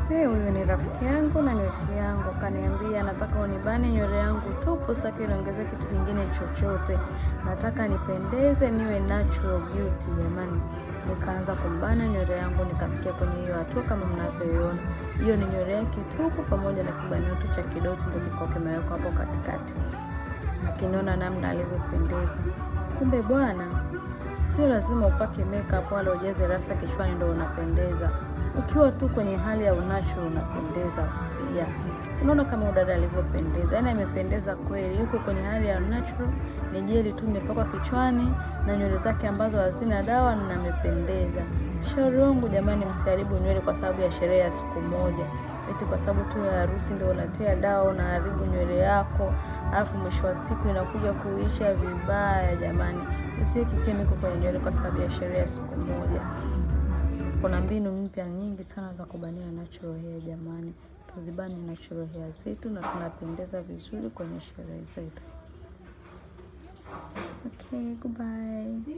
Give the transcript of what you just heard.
Huyu ni rafiki yangu na ni wifi yangu, kaniambia nataka unibane nywele yangu tupu, sitaki niongeze kitu kingine chochote. Nataka nipendeze, niwe natural beauty jamani. Nikaanza kumbana nywele yangu, nikafikia kwenye hiyo hatua kama mnavyoiona. Hiyo ni nywele yake tupu pamoja na kibanio tu cha kidoti ndio kiko kimewekwa hapo katikati. Akiniona namna alivyopendeza. Kumbe bwana, sio lazima upake makeup wala ujeze rasta kichwani ndio unapendeza. Ukiwa tu kwenye hali ya unatural unapendeza pia. Unaona kama udada alivyopendeza. Yaani amependeza kweli. Yuko kwenye hali ya natural, ni jeli tu imepakwa kichwani na nywele zake ambazo hazina dawa na amependeza. Shauri wangu jamani, msiharibu nywele kwa sababu ya sherehe ya siku moja. Eti kwa sababu tu ya harusi ndio unatia dawa na haribu nywele yako. Alafu mwisho wa siku inakuja kuisha vibaya jamani. Usiweke kemiko kwenye nywele kwa sababu ya sherehe ya siku moja. Kuna mbinu mpya nyingi sana za kubania natural hair jamani. Tuzibane natural hair zetu na tunapendeza vizuri kwenye sherehe zetu. Okay, goodbye.